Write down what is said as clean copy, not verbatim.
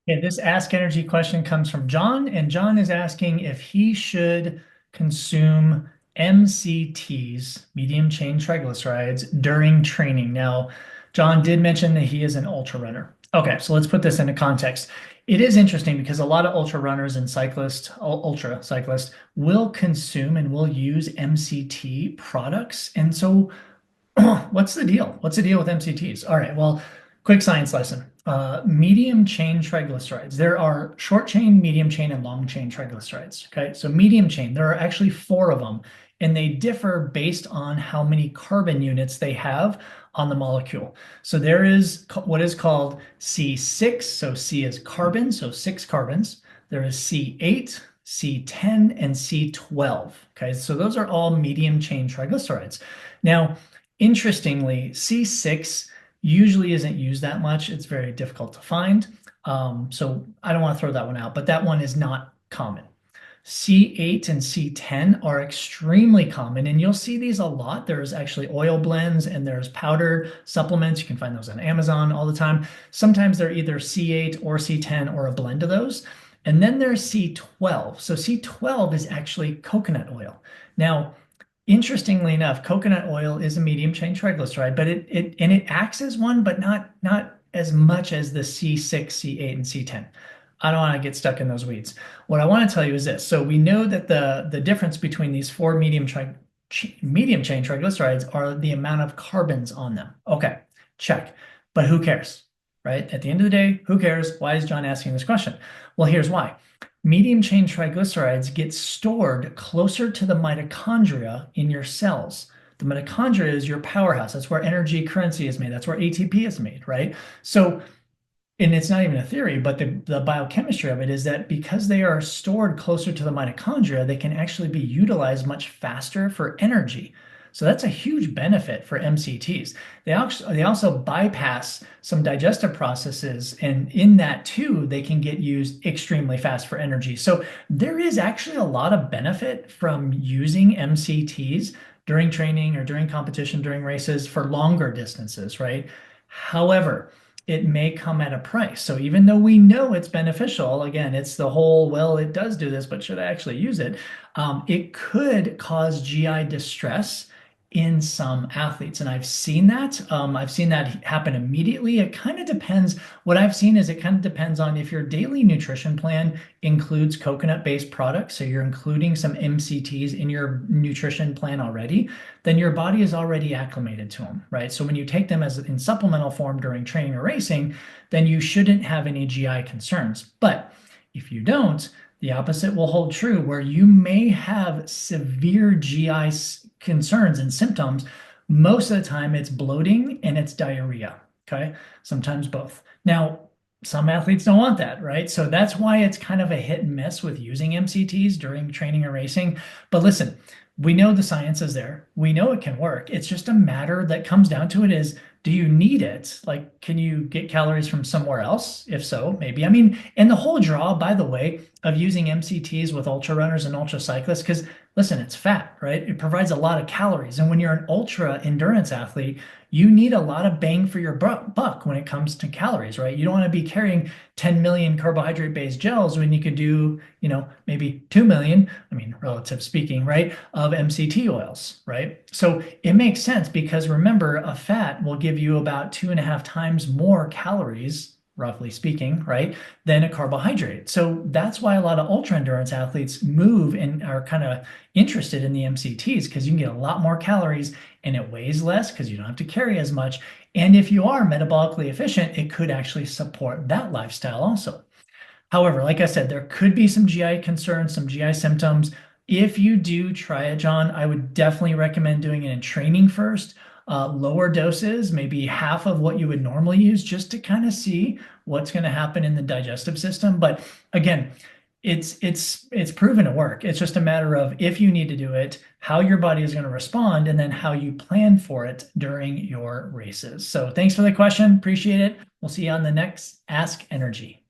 Okay, this Ask Energy question comes from John, and John is asking if he should consume MCTs, medium chain triglycerides, during training. Now, John did mention that he is an ultra runner. Okay, so let's put this into context. It is interesting because a lot of ultra runners and cyclists, ultra cyclists, will consume and will use MCT products. And so what's the deal? What's the deal with MCTs? All right, well, quick science lesson. Medium chain triglycerides. There are short chain, medium chain, and long chain triglycerides. Okay, so medium chain, there are actually four of them, and they differ based on how many carbon units they have on the molecule. So there is what is called C6. So C is carbon, so six carbons. There is C8, C10, and C12. Okay, so those are all medium chain triglycerides. Now, interestingly, C6 usually isn't used that much. It's very difficult to find. So I don't want to throw that one out, but that one is not common. C8 and C10 are extremely common, and you'll see these a lot. There's actually oil blends and there's powder supplements. You can find those on Amazon all the time. Sometimes they're either C8 or C10 or a blend of those. And then there's C12. So C12 is actually coconut oil. Now, interestingly enough, coconut oil is a medium chain triglyceride, but it acts as one, but not as much as the C6, C8, and C10. I don't want to get stuck in those weeds. What I want to tell you is this. So we know that the difference between these four medium chain triglycerides are the amount of carbons on them. Okay, check. But who cares, right? At the end of the day, who cares? Why is John asking this question? Well, here's why. Medium chain triglycerides get stored closer to the mitochondria in your cells. The mitochondria is your powerhouse. That's where energy currency is made. That's where ATP is made, right? So, and it's not even a theory, but the biochemistry of it is that because they are stored closer to the mitochondria, they can actually be utilized much faster for energy. So that's a huge benefit for MCTs. They also bypass some digestive processes, and in that too, they can get used extremely fast for energy. So there is actually a lot of benefit from using MCTs during training or during competition, during races for longer distances, right? However, it may come at a price. So even though we know it's beneficial, again, it's the whole, well, it does do this, but should I actually use it? It could cause GI distress in some athletes. And I've seen that. I've seen that happen immediately. It kind of depends. What I've seen is it kind of depends on if your daily nutrition plan includes coconut-based products, so you're including some MCTs in your nutrition plan already, then your body is already acclimated to them, right? So when you take them as in supplemental form during training or racing, then you shouldn't have any GI concerns. But if you don't, the opposite will hold true, where you may have severe GI concerns and symptoms. Most of the time, it's bloating and it's diarrhea. Okay. Sometimes both. Now, some athletes don't want that, right? So that's why it's kind of a hit and miss with using MCTs during training or racing. But listen, we know the science is there. We know it can work. It's just a matter that comes down to it is, do you need it? Like, can you get calories from somewhere else? If so, maybe. I mean, and the whole draw, by the way, of using MCTs with ultra runners and ultra cyclists, because listen, it's fat, right? It provides a lot of calories. And when you're an ultra endurance athlete, you need a lot of bang for your buck when it comes to calories, right? You don't want to be carrying 10 million carbohydrate based gels when you could do, maybe 2 million, I mean, relative speaking, right, of MCT oils, right? So it makes sense because remember, a fat will give you about 2.5 times more calories, roughly speaking, right, than a carbohydrate. So that's why a lot of ultra endurance athletes move and are kind of interested in the MCTs because you can get a lot more calories and it weighs less because you don't have to carry as much. And if you are metabolically efficient, it could actually support that lifestyle also. However, like I said, there could be some GI concerns, some GI symptoms. If you do try it, John, I would definitely recommend doing it in training first, lower doses, maybe half of what you would normally use, just to kind of see what's going to happen in the digestive system. But again, it's proven to work. It's just a matter of if you need to do it, how your body is going to respond, and then how you plan for it during your races. So thanks for the question. Appreciate it. We'll see you on the next Ask Energy.